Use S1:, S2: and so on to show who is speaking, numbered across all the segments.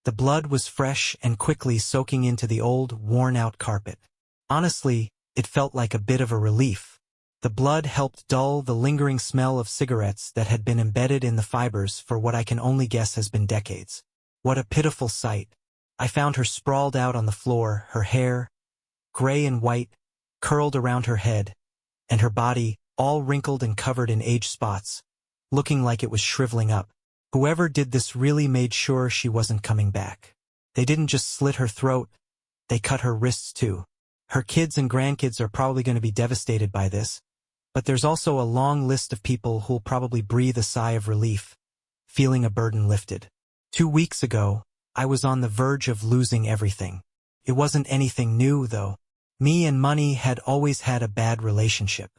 S1: The blood was fresh and quickly soaking into the old, worn-out carpet. Honestly, it felt like a bit of a relief. The blood helped dull the lingering smell of cigarettes that had been embedded in the fibers for what I can only guess has been decades. What a pitiful sight. I found her sprawled out on the floor, her hair, gray and white, curled around her head, and her body, all wrinkled and covered in age spots, looking like it was shriveling up. Whoever did this really made sure she wasn't coming back. They didn't just slit her throat, they cut her wrists too. Her kids and grandkids are probably going to be devastated by this, but there's also a long list of people who'll probably breathe a sigh of relief, feeling a burden lifted. 2 weeks ago, I was on the verge of losing everything. It wasn't anything new, though. Me and money had always had a bad relationship.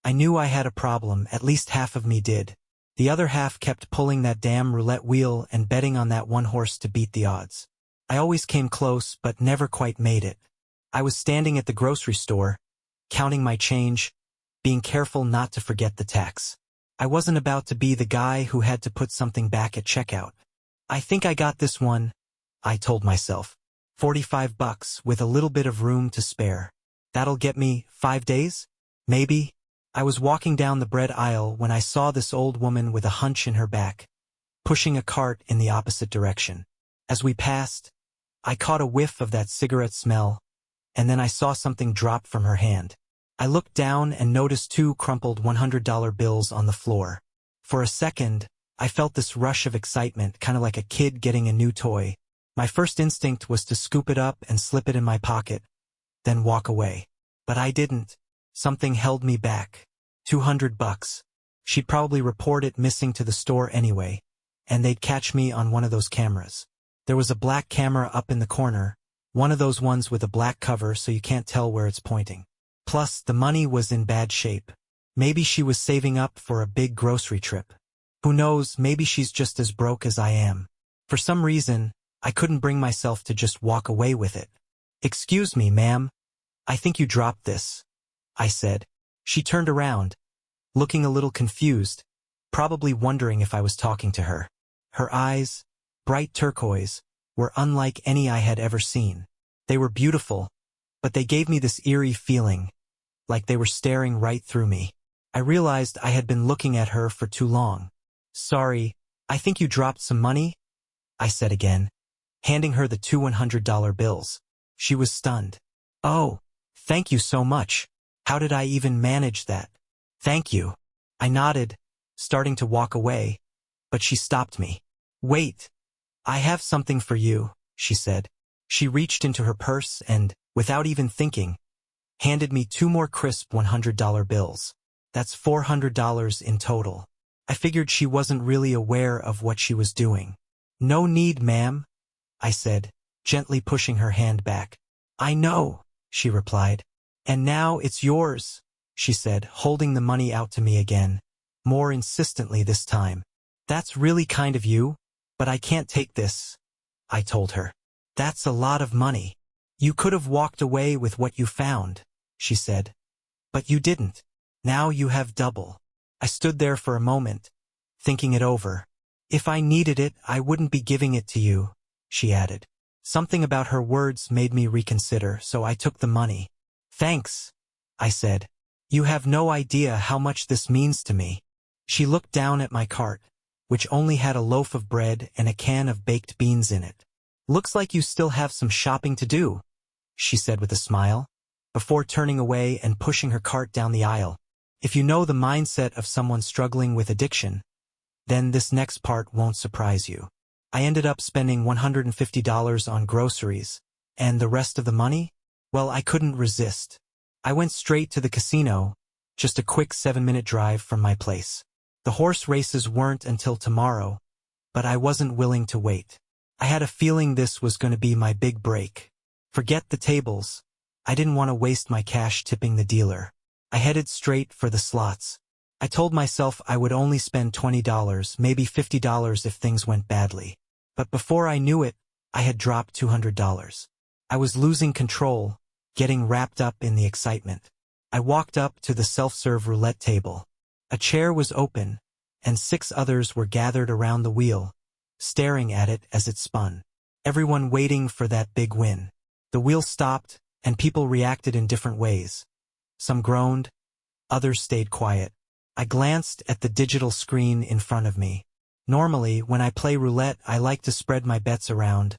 S1: I knew I had a problem, at least half of me did. The other half kept pulling that damn roulette wheel and betting on that one horse to beat the odds. I always came close, but never quite made it. I was standing at the grocery store, counting my change, being careful not to forget the tax. I wasn't about to be the guy who had to put something back at checkout. I think I got this one, I told myself. $45 with a little bit of room to spare. That'll get me 5 days? Maybe. I was walking down the bread aisle when I saw this old woman with a hunch in her back, pushing a cart in the opposite direction. As we passed, I caught a whiff of that cigarette smell, and then I saw something drop from her hand. I looked down and noticed 2 crumpled $100 bills on the floor. For a second, I felt this rush of excitement, kind of like a kid getting a new toy. My first instinct was to scoop it up and slip it in my pocket, then walk away. But I didn't. Something held me back. $200. She'd probably report it missing to the store anyway, and they'd catch me on one of those cameras. There was a black camera up in the corner, one of those ones with a black cover so you can't tell where it's pointing. Plus, the money was in bad shape. Maybe she was saving up for a big grocery trip. Who knows, maybe she's just as broke as I am. For some reason, I couldn't bring myself to just walk away with it. "Excuse me, ma'am. I think you dropped this," I said. She turned around, looking a little confused, probably wondering if I was talking to her. Her eyes, bright turquoise, were unlike any I had ever seen. They were beautiful, but they gave me this eerie feeling, like they were staring right through me. I realized I had been looking at her for too long. "Sorry, I think you dropped some money," I said again, handing her the 2 $100 bills. She was stunned. "Oh, thank you so much. How did I even manage that?" "Thank you." I nodded, starting to walk away, but she stopped me. "Wait. I have something for you," she said. She reached into her purse and, without even thinking, handed me 2 more crisp $100 bills. That's $400 in total. I figured she wasn't really aware of what she was doing. "No need, ma'am," I said, gently pushing her hand back. "I know," she replied. "And now it's yours," she said, holding the money out to me again, more insistently this time. "That's really kind of you, but I can't take this," I told her. "That's a lot of money. You could have walked away with what you found," she said. "But you didn't. Now you have double." I stood there for a moment, thinking it over. "If I needed it, I wouldn't be giving it to you," she added. Something about her words made me reconsider, so I took the money. "Thanks," I said. "You have no idea how much this means to me." She looked down at my cart, which only had a loaf of bread and a can of baked beans in it. "Looks like you still have some shopping to do," she said with a smile, before turning away and pushing her cart down the aisle. If you know the mindset of someone struggling with addiction, then this next part won't surprise you. I ended up spending $150 on groceries, and the rest of the money? Well, I couldn't resist. I went straight to the casino, just a quick 7-minute drive from my place. The horse races weren't until tomorrow, but I wasn't willing to wait. I had a feeling this was going to be my big break. Forget the tables. I didn't want to waste my cash tipping the dealer. I headed straight for the slots. I told myself I would only spend $20, maybe $50 if things went badly. But before I knew it, I had dropped $200. I was losing control, getting wrapped up in the excitement. I walked up to the self-serve roulette table. A chair was open, and 6 others were gathered around the wheel, staring at it as it spun. everyone waiting for that big win. The wheel stopped, and people reacted in different ways. Some groaned, others stayed quiet. I glanced at the digital screen in front of me. Normally, when I play roulette, I like to spread my bets around,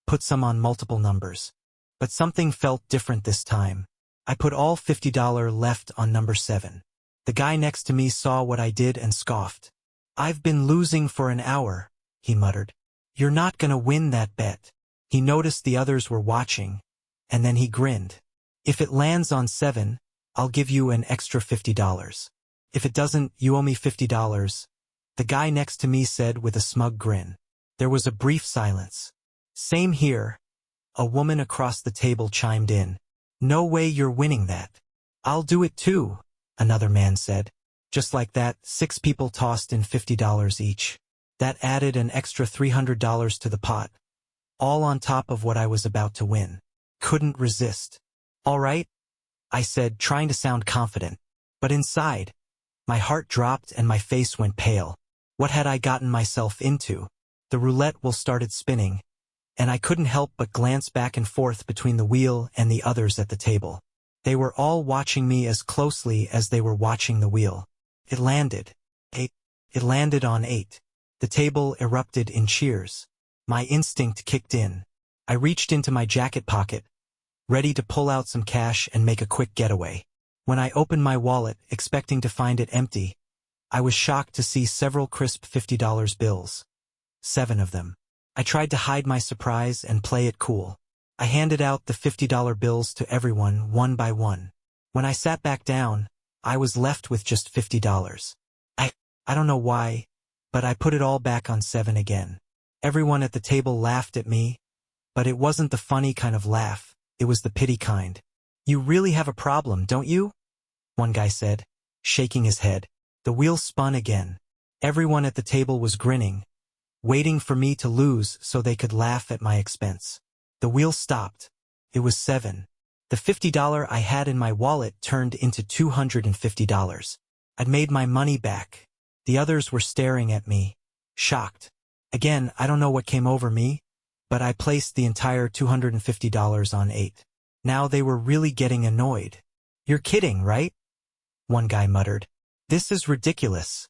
S1: put some on multiple numbers. But something felt different this time. I put all $50 left on number 7. The guy next to me saw what I did and scoffed. "I've been losing for an hour," he muttered. "You're not gonna win that bet." He noticed the others were watching, and then he grinned. "If it lands on 7, I'll give you an extra $50. If it doesn't, you owe me $50. The guy next to me said with a smug grin. There was a brief silence. "Same here," a woman across the table chimed in. "No way you're winning that." "I'll do it too," another man said. Just like that, 6 people tossed in $50 each. That added an extra $300 to the pot, all on top of what I was about to win. Couldn't resist. "All right," I said, trying to sound confident. But inside, my heart dropped and my face went pale. What had I gotten myself into? The roulette wheel started spinning, and I couldn't help but glance back and forth between the wheel and the others at the table. They were all watching me as closely as they were watching the wheel. It landed. 8. It landed on 8. The table erupted in cheers. My instinct kicked in. I reached into my jacket pocket, ready to pull out some cash and make a quick getaway. When I opened my wallet, expecting to find it empty, I was shocked to see several crisp $50 bills. 7 of them. I tried to hide my surprise and play it cool. I handed out the $50 bills to everyone, one by one. When I sat back down, I was left with just $50. I don't know why, but I put it all back on 7 again. Everyone at the table laughed at me, but it wasn't the funny kind of laugh, it was the pity kind. "You really have a problem, don't you?" one guy said, shaking his head. The wheel spun again. Everyone at the table was grinning, waiting for me to lose so they could laugh at my expense. The wheel stopped. It was 7. The $50 I had in my wallet turned into $250. I'd made my money back. The others were staring at me, shocked. Again, I don't know what came over me, but I placed the entire $250 on 8. Now they were really getting annoyed. "You're kidding, right?" one guy muttered. "This is ridiculous,"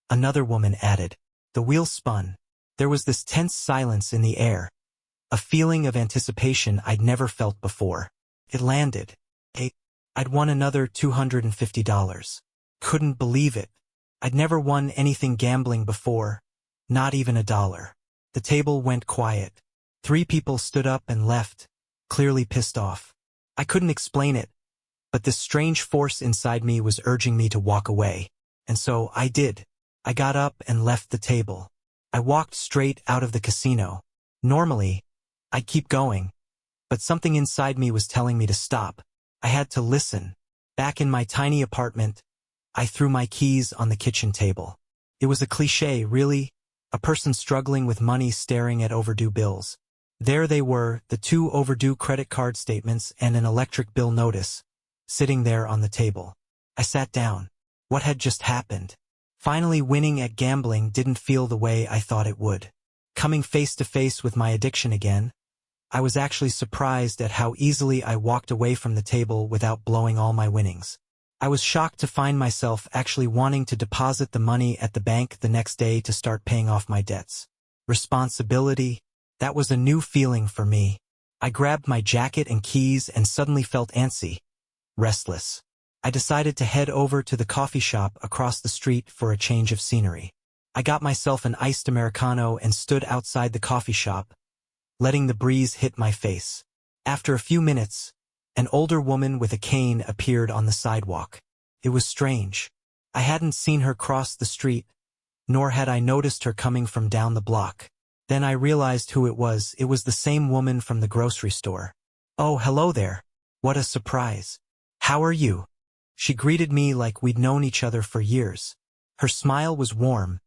S1: another woman added. The wheel spun. There was this tense silence in the air, a feeling of anticipation I'd never felt before. It landed. I'd won another $250. Couldn't believe it. I'd never won anything gambling before, not even $1. The table went quiet. 3 people stood up and left, clearly pissed off. I couldn't explain it, but this strange force inside me was urging me to walk away. And so I did. I got up and left the table. I walked straight out of the casino. Normally, I'd keep going, but something inside me was telling me to stop. I had to listen. Back in my tiny apartment, I threw my keys on the kitchen table. It was a cliché, really, a person struggling with money staring at overdue bills. There they were, the 2 overdue credit card statements and an electric bill notice, sitting there on the table. I sat down. What had just happened? Finally, winning at gambling didn't feel the way I thought it would. Coming face to face with my addiction again, I was actually surprised at how easily I walked away from the table without blowing all my winnings. I was shocked to find myself actually wanting to deposit the money at the bank the next day to start paying off my debts. Responsibility, that was a new feeling for me. I grabbed my jacket and keys and suddenly felt antsy, restless. I decided to head over to the coffee shop across the street for a change of scenery. I got myself an iced Americano and stood outside the coffee shop, letting the breeze hit my face. After a few minutes, an older woman with a cane appeared on the sidewalk. It was strange. I hadn't seen her cross the street, nor had I noticed her coming from down the block. Then I realized who it was. It was the same woman from the grocery store. "Oh, hello there. What a surprise. How are you?" She greeted me like we'd known each other for years. Her smile was warm,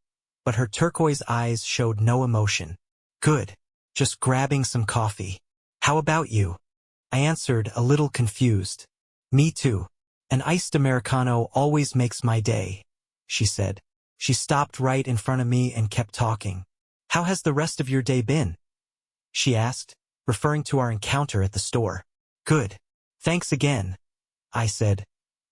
S1: but her turquoise eyes showed no emotion. "Good. Just grabbing some coffee. How about you?" I answered, a little confused. "Me too. An iced Americano always makes my day," she said. She stopped right in front of me and kept talking. "How has the rest of your day been?" she asked, referring to our encounter at the store. Good. Thanks again, I said,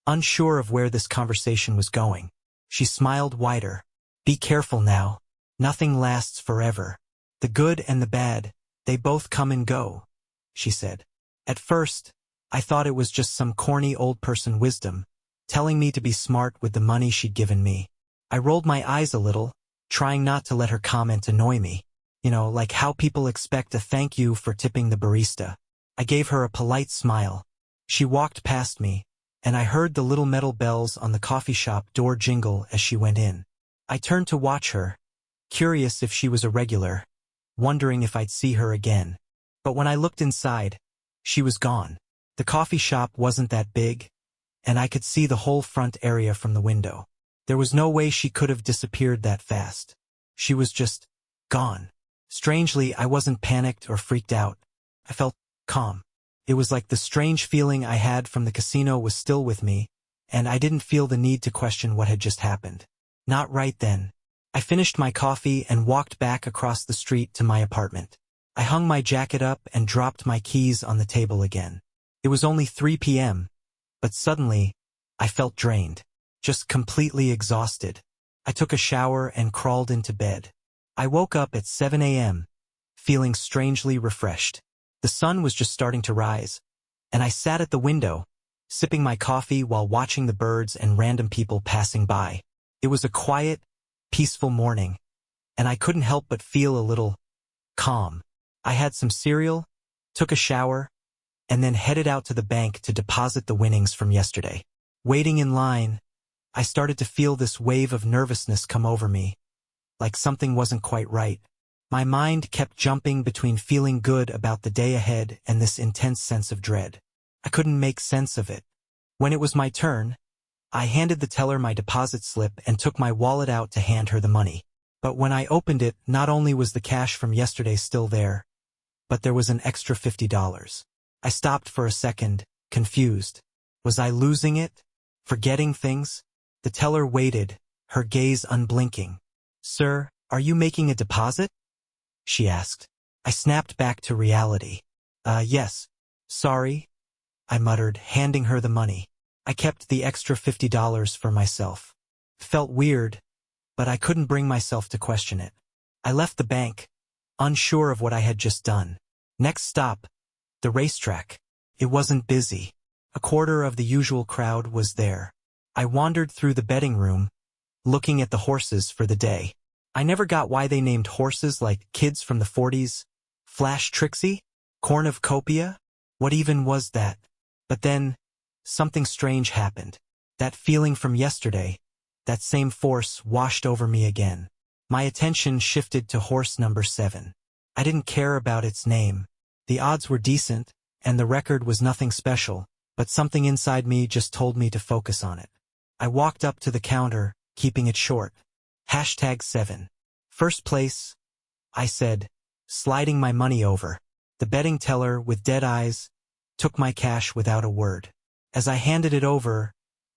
S1: unsure of where this conversation was going. She smiled wider. Be careful now. Nothing lasts forever. The good and the bad, they both come and go, she said. At first, I thought it was just some corny old person wisdom, telling me to be smart with the money she'd given me. I rolled my eyes a little, trying not to let her comment annoy me. Like how people expect a thank you for tipping the barista. I gave her a polite smile. She walked past me, and I heard the little metal bells on the coffee shop door jingle as she went in. I turned to watch her, curious if she was a regular, wondering if I'd see her again. But when I looked inside, she was gone. The coffee shop wasn't that big, and I could see the whole front area from the window. There was no way she could have disappeared that fast. She was just gone. Strangely, I wasn't panicked or freaked out. I felt calm. It was like the strange feeling I had from the casino was still with me, and I didn't feel the need to question what had just happened. Not right then. I finished my coffee and walked back across the street to my apartment. I hung my jacket up and dropped my keys on the table again. It was only 3 p.m., but suddenly, I felt drained, just completely exhausted. I took a shower and crawled into bed. I woke up at 7 a.m., feeling strangely refreshed. The sun was just starting to rise, and I sat at the window, sipping my coffee while watching the birds and random people passing by. It was a quiet, peaceful morning, and I couldn't help but feel a little calm. I had some cereal, took a shower, and then headed out to the bank to deposit the winnings from yesterday. Waiting in line, I started to feel this wave of nervousness come over me, like something wasn't quite right. My mind kept jumping between feeling good about the day ahead and this intense sense of dread. I couldn't make sense of it. When it was my turn, I handed the teller my deposit slip and took my wallet out to hand her the money. But when I opened it, not only was the cash from yesterday still there, but there was an extra $50. I stopped for a second, confused. Was I losing it? Forgetting things? The teller waited, her gaze unblinking. Sir, are you making a deposit? She asked. I snapped back to reality. Yes. Sorry, I muttered, handing her the money. I kept the extra $50 for myself. Felt weird, but I couldn't bring myself to question it. I left the bank, unsure of what I had just done. Next stop, the racetrack. It wasn't busy. A quarter of the usual crowd was there. I wandered through the betting room, looking at the horses for the day. I never got why they named horses like kids from the 40s. Flash Trixie? Cornucopia? What even was that? But then, something strange happened. That feeling from yesterday, that same force washed over me again. My attention shifted to horse number 7. I didn't care about its name. The odds were decent, and the record was nothing special, but something inside me just told me to focus on it. I walked up to the counter, keeping it short. #7. First place, I said, sliding my money over. The betting teller, with dead eyes, took my cash without a word. As I handed it over,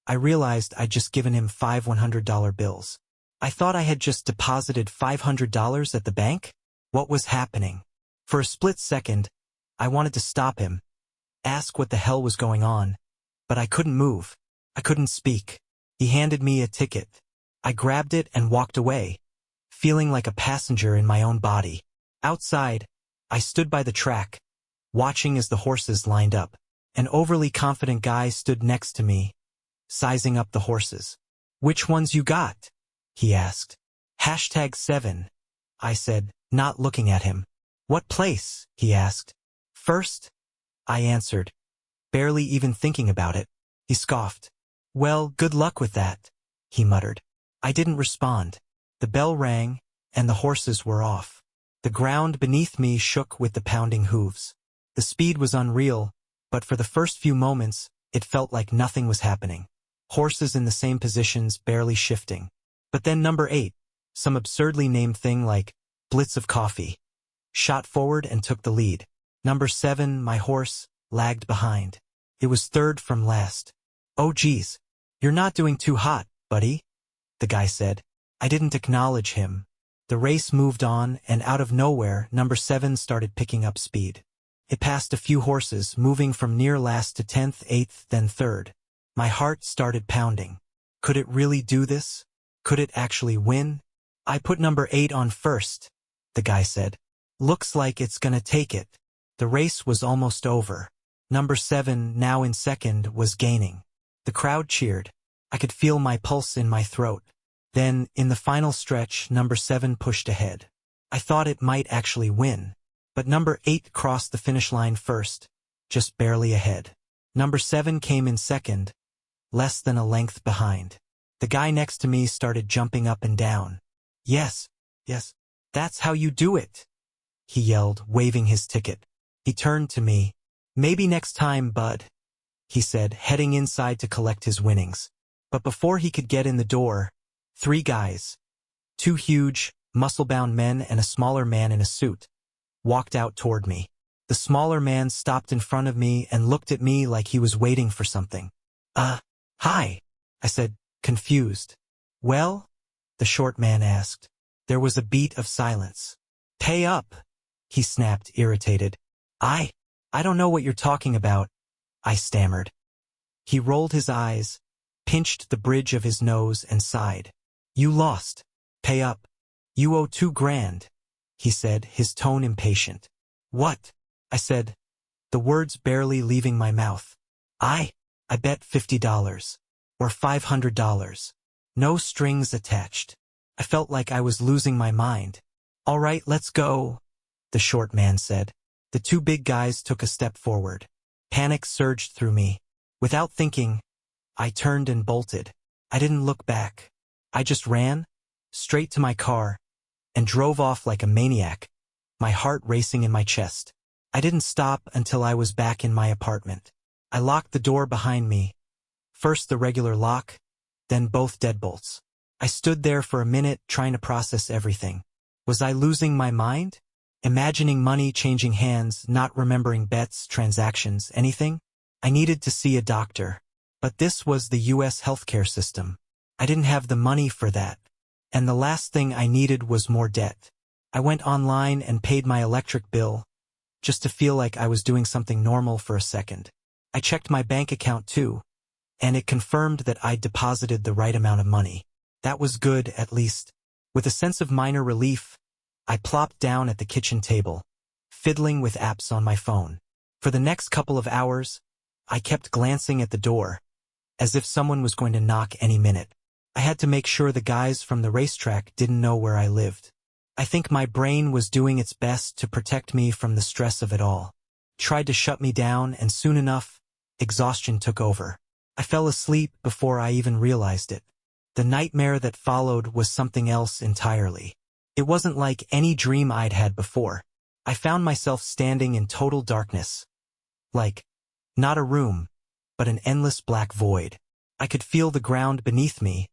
S1: I realized I'd just given him 5 $100 bills. I thought I had just deposited $500 at the bank? What was happening? For a split second, I wanted to stop him, ask what the hell was going on, but I couldn't move. I couldn't speak. He handed me a ticket. I grabbed it and walked away, feeling like a passenger in my own body. Outside, I stood by the track, watching as the horses lined up. An overly confident guy stood next to me, sizing up the horses. Which ones you got? He asked. #7, I said, not looking at him. What place? He asked. First, I answered, barely even thinking about it. He scoffed. Well, good luck with that, he muttered. I didn't respond. The bell rang, and the horses were off. The ground beneath me shook with the pounding hooves. The speed was unreal, but for the first few moments, it felt like nothing was happening. Horses in the same positions, barely shifting. But then number 8, some absurdly named thing like Blitz of Coffee, shot forward and took the lead. Number 7, my horse, lagged behind. It was third from last. Oh geez, you're not doing too hot, buddy, the guy said. I didn't acknowledge him, The race moved on, and out of nowhere, number 7 started picking up speed. It passed a few horses, moving from near last to 10th, 8th, then 3rd. My heart started pounding. Could it really do this? Could it actually win? I put number 8 on first, the guy said. Looks like it's gonna take it. The race was almost over. Number 7, now in second, was gaining. The crowd cheered. I could feel my pulse in my throat. Then, in the final stretch, number 7 pushed ahead. I thought it might actually win. But number 8 crossed the finish line first, just barely ahead. Number 7 came in second, less than a length behind. The guy next to me started jumping up and down. Yes, that's how you do it, he yelled, waving his ticket. He turned to me. Maybe next time, bud, he said, heading inside to collect his winnings. But before he could get in the door, 3 guys, 2 huge, muscle-bound men and a smaller man in a suit, walked out toward me. The smaller man stopped in front of me and looked at me like he was waiting for something. Hi, I said, confused. Well? The short man asked. There was a beat of silence. Pay up, he snapped, irritated. I don't know what you're talking about, I stammered. He rolled his eyes, pinched the bridge of his nose and sighed. You lost. Pay up. You owe $2,000, he said, his tone impatient. What? I said, the words barely leaving my mouth. I bet $50. Or $500. No strings attached. I felt like I was losing my mind. All right, let's go, the short man said. The 2 big guys took a step forward. Panic surged through me. Without thinking, I turned and bolted. I didn't look back. I just ran, straight to my car, and drove off like a maniac, my heart racing in my chest. I didn't stop until I was back in my apartment. I locked the door behind me. First the regular lock, then both deadbolts. I stood there for a minute trying to process everything. Was I losing my mind? Imagining money changing hands, not remembering bets, transactions, anything? I needed to see a doctor. But this was the US healthcare system. I didn't have the money for that. And the last thing I needed was more debt. I went online and paid my electric bill, just to feel like I was doing something normal for a second. I checked my bank account too, and it confirmed that I'd deposited the right amount of money. That was good, at least. With a sense of minor relief, I plopped down at the kitchen table, fiddling with apps on my phone. For the next couple of hours, I kept glancing at the door, as if someone was going to knock any minute. I had to make sure the guys from the racetrack didn't know where I lived. I think my brain was doing its best to protect me from the stress of it all. Tried to shut me down, and soon enough, exhaustion took over. I fell asleep before I even realized it. The nightmare that followed was something else entirely. It wasn't like any dream I'd had before. I found myself standing in total darkness. Like, not a room, but an endless black void. I could feel the ground beneath me,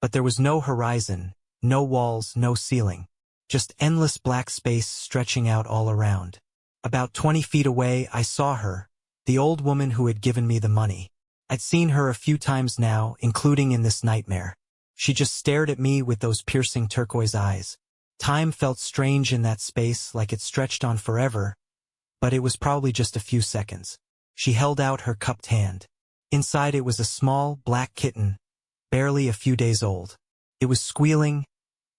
S1: but there was no horizon, no walls, no ceiling. Just endless black space stretching out all around. About 20 feet away, I saw her, the old woman who had given me the money. I'd seen her a few times now, including in this nightmare. She just stared at me with those piercing turquoise eyes. Time felt strange in that space, like it stretched on forever, but it was probably just a few seconds. She held out her cupped hand. Inside it was a small, black kitten, barely a few days old. It was squealing,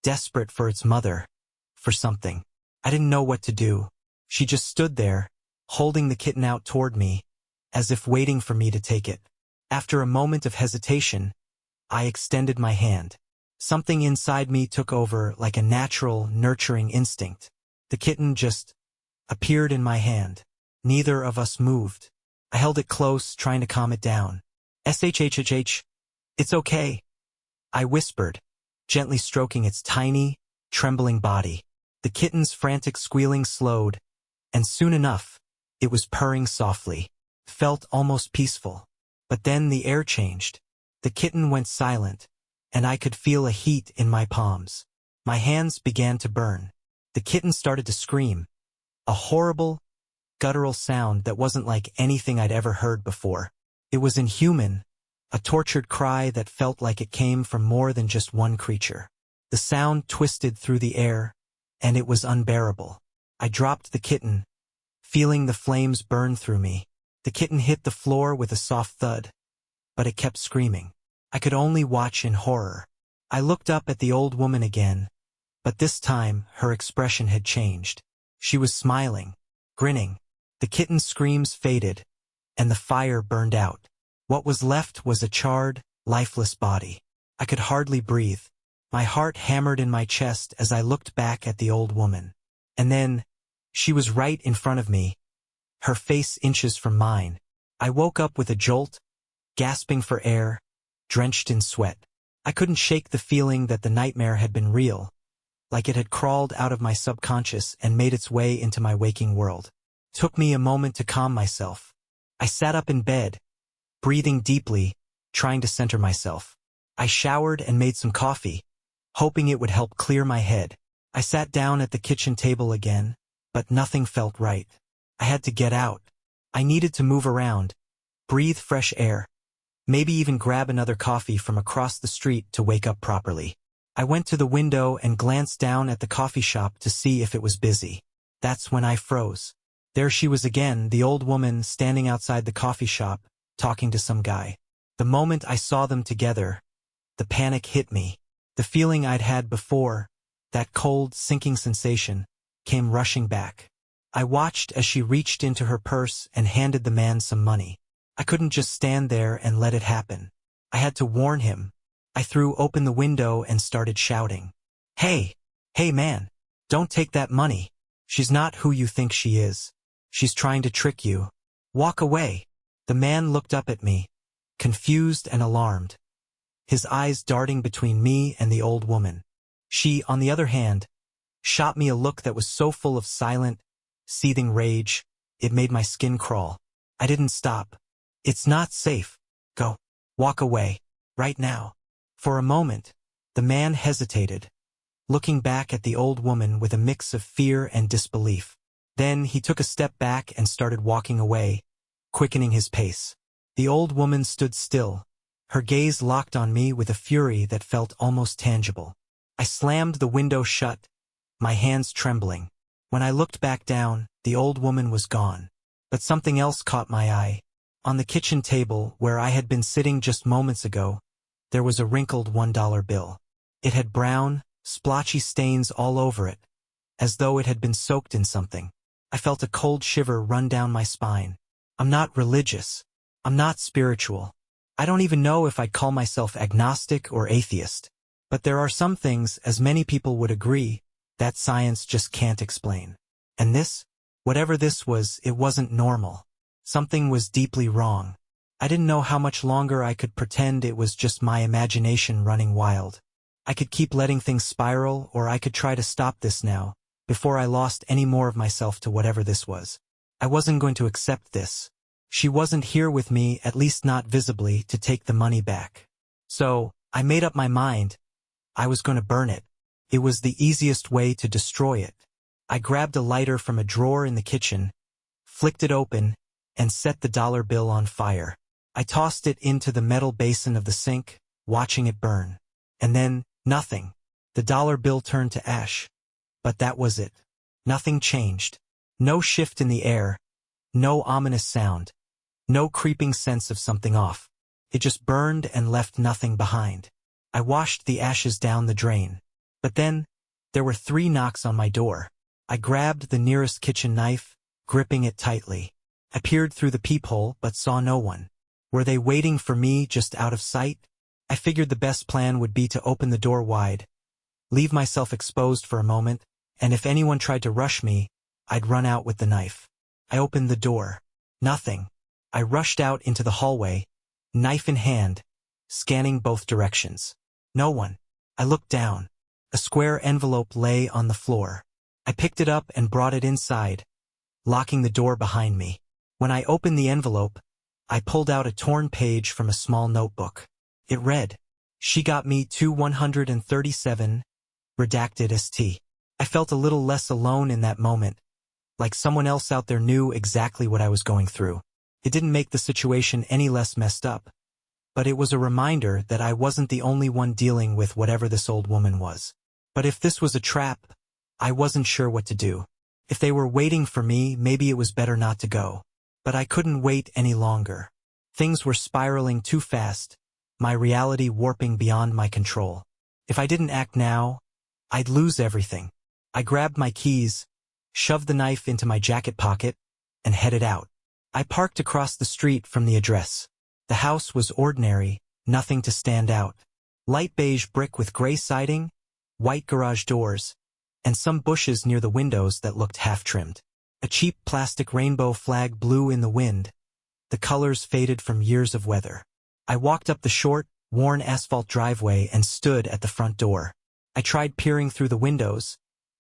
S1: desperate for its mother, for something. I didn't know what to do. She just stood there, holding the kitten out toward me, as if waiting for me to take it. After a moment of hesitation, I extended my hand. Something inside me took over like a natural, nurturing instinct. The kitten just appeared in my hand. Neither of us moved. I held it close, trying to calm it down. "SHHHH, it's okay," I whispered, gently stroking its tiny, trembling body. The kitten's frantic squealing slowed, and soon enough, it was purring softly. Felt almost peaceful. But then the air changed. The kitten went silent, and I could feel a heat in my palms. My hands began to burn. The kitten started to scream. A horrible, guttural sound that wasn't like anything I'd ever heard before. It was inhuman, a tortured cry that felt like it came from more than just one creature. The sound twisted through the air, and it was unbearable. I dropped the kitten, feeling the flames burn through me. The kitten hit the floor with a soft thud, but it kept screaming. I could only watch in horror. I looked up at the old woman again, but this time her expression had changed. She was smiling, grinning. The kitten's screams faded, and the fire burned out. What was left was a charred, lifeless body. I could hardly breathe. My heart hammered in my chest as I looked back at the old woman. And then, she was right in front of me, her face inches from mine. I woke up with a jolt, gasping for air, drenched in sweat. I couldn't shake the feeling that the nightmare had been real, like it had crawled out of my subconscious and made its way into my waking world. It took me a moment to calm myself. I sat up in bed, breathing deeply, trying to center myself. I showered and made some coffee, hoping it would help clear my head. I sat down at the kitchen table again, but nothing felt right. I had to get out. I needed to move around, breathe fresh air, maybe even grab another coffee from across the street to wake up properly. I went to the window and glanced down at the coffee shop to see if it was busy. That's when I froze. There she was again, the old woman standing outside the coffee shop, talking to some guy. The moment I saw them together, the panic hit me. The feeling I'd had before, that cold, sinking sensation, came rushing back. I watched as she reached into her purse and handed the man some money. I couldn't just stand there and let it happen. I had to warn him. I threw open the window and started shouting. Hey man, don't take that money. She's not who you think she is. She's trying to trick you. Walk away. The man looked up at me, confused and alarmed, his eyes darting between me and the old woman. She, on the other hand, shot me a look that was so full of silent, seething rage, it made my skin crawl. I didn't stop. It's not safe. Go. Walk away. Right now. For a moment, the man hesitated, looking back at the old woman with a mix of fear and disbelief. Then he took a step back and started walking away, quickening his pace. The old woman stood still, her gaze locked on me with a fury that felt almost tangible. I slammed the window shut, my hands trembling. When I looked back down, the old woman was gone. But something else caught my eye. On the kitchen table, where I had been sitting just moments ago, there was a wrinkled $1 bill. It had brown, splotchy stains all over it, as though it had been soaked in something. I felt a cold shiver run down my spine. I'm not religious. I'm not spiritual. I don't even know if I'd call myself agnostic or atheist. But there are some things, as many people would agree, that science just can't explain. And this, whatever this was, it wasn't normal. Something was deeply wrong. I didn't know how much longer I could pretend it was just my imagination running wild. I could keep letting things spiral, or I could try to stop this now, before I lost any more of myself to whatever this was. I wasn't going to accept this. She wasn't here with me, at least not visibly, to take the money back. So, I made up my mind. I was going to burn it. It was the easiest way to destroy it. I grabbed a lighter from a drawer in the kitchen, flicked it open, and set the dollar bill on fire. I tossed it into the metal basin of the sink, watching it burn. And then, nothing. The dollar bill turned to ash. But that was it. Nothing changed. No shift in the air. No ominous sound. No creeping sense of something off. It just burned and left nothing behind. I washed the ashes down the drain. But then, there were 3 knocks on my door. I grabbed the nearest kitchen knife, gripping it tightly. I peered through the peephole but saw no one. Were they waiting for me just out of sight? I figured the best plan would be to open the door wide, leave myself exposed for a moment, and if anyone tried to rush me, I'd run out with the knife. I opened the door. Nothing. I rushed out into the hallway, knife in hand, scanning both directions. No one. I looked down. A square envelope lay on the floor. I picked it up and brought it inside, locking the door behind me. When I opened the envelope, I pulled out a torn page from a small notebook. It read, "She got me 237, redacted St. I felt a little less alone in that moment, like someone else out there knew exactly what I was going through. It didn't make the situation any less messed up, but it was a reminder that I wasn't the only one dealing with whatever this old woman was. But if this was a trap, I wasn't sure what to do. If they were waiting for me, maybe it was better not to go. But I couldn't wait any longer. Things were spiraling too fast, my reality warping beyond my control. If I didn't act now, I'd lose everything. I grabbed my keys, shoved the knife into my jacket pocket, and headed out. I parked across the street from the address. The house was ordinary, nothing to stand out. Light beige brick with gray siding, white garage doors, and some bushes near the windows that looked half-trimmed. A cheap plastic rainbow flag blew in the wind. The colors faded from years of weather. I walked up the short, worn asphalt driveway and stood at the front door. I tried peering through the windows,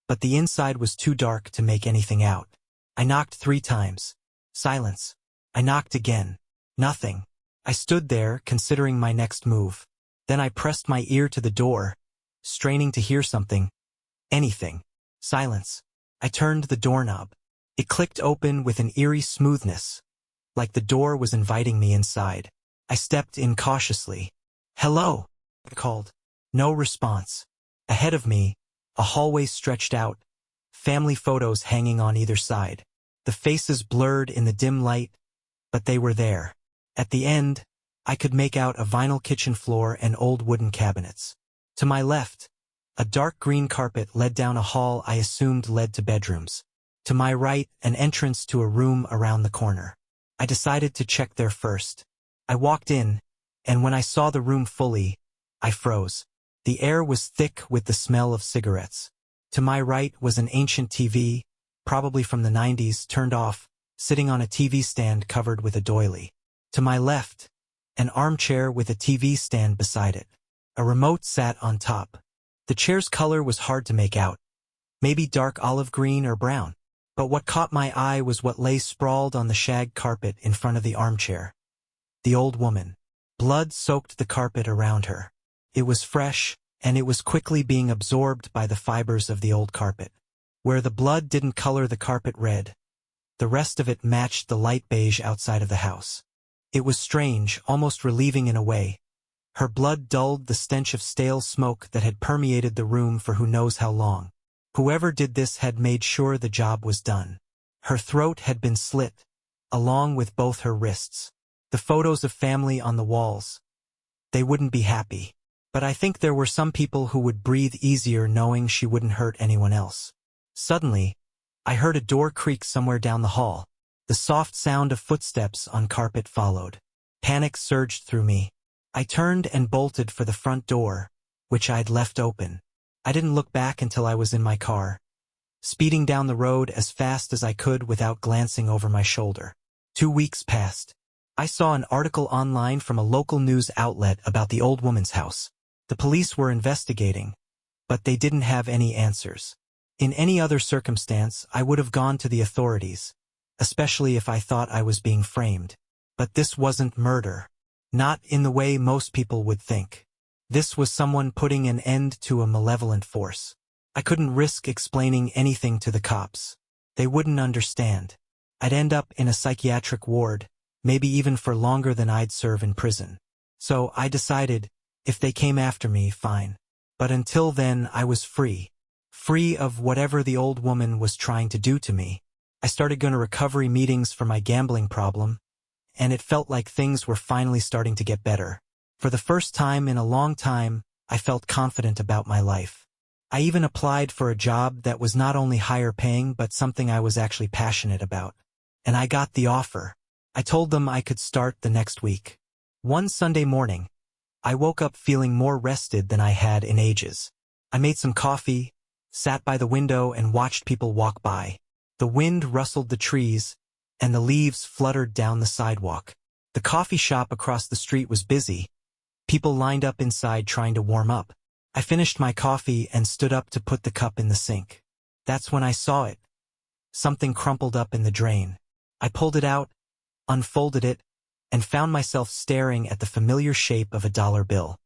S1: but the inside was too dark to make anything out. I knocked 3 times. Silence. I knocked again. Nothing. I stood there, considering my next move. Then I pressed my ear to the door, straining to hear something. Anything. Silence. I turned the doorknob. It clicked open with an eerie smoothness, like the door was inviting me inside. I stepped in cautiously. "Hello," I called. No response. Ahead of me, a hallway stretched out, family photos hanging on either side. The faces blurred in the dim light, but they were there. At the end, I could make out a vinyl kitchen floor and old wooden cabinets. To my left, a dark green carpet led down a hall I assumed led to bedrooms. To my right, an entrance to a room around the corner. I decided to check there first. I walked in, and when I saw the room fully, I froze. The air was thick with the smell of cigarettes. To my right was an ancient TV, probably from the 90s, turned off, sitting on a TV stand covered with a doily. To my left, an armchair with a TV stand beside it. A remote sat on top. The chair's color was hard to make out, maybe dark olive green or brown. But what caught my eye was what lay sprawled on the shag carpet in front of the armchair. The old woman. Blood soaked the carpet around her. It was fresh, and it was quickly being absorbed by the fibers of the old carpet. Where the blood didn't color the carpet red, the rest of it matched the light beige outside of the house. It was strange, almost relieving in a way. Her blood dulled the stench of stale smoke that had permeated the room for who knows how long. Whoever did this had made sure the job was done. Her throat had been slit, along with both her wrists. The photos of family on the walls. They wouldn't be happy. But I think there were some people who would breathe easier knowing she wouldn't hurt anyone else. Suddenly, I heard a door creak somewhere down the hall. The soft sound of footsteps on carpet followed. Panic surged through me. I turned and bolted for the front door, which I'd left open. I didn't look back until I was in my car, speeding down the road as fast as I could without glancing over my shoulder. 2 weeks passed. I saw an article online from a local news outlet about the old woman's house. The police were investigating, but they didn't have any answers. In any other circumstance, I would have gone to the authorities, especially if I thought I was being framed. But this wasn't murder. Not in the way most people would think. This was someone putting an end to a malevolent force. I couldn't risk explaining anything to the cops. They wouldn't understand. I'd end up in a psychiatric ward, maybe even for longer than I'd serve in prison. So I decided, if they came after me, fine. But until then, I was free. Free of whatever the old woman was trying to do to me. I started going to recovery meetings for my gambling problem, and it felt like things were finally starting to get better. For the first time in a long time, I felt confident about my life. I even applied for a job that was not only higher paying but something I was actually passionate about. And I got the offer. I told them I could start the next week. One Sunday morning, I woke up feeling more rested than I had in ages. I made some coffee, sat by the window and watched people walk by. The wind rustled the trees, and the leaves fluttered down the sidewalk. The coffee shop across the street was busy. People lined up inside trying to warm up. I finished my coffee and stood up to put the cup in the sink. That's when I saw it. Something crumpled up in the drain. I pulled it out, unfolded it, and found myself staring at the familiar shape of a dollar bill.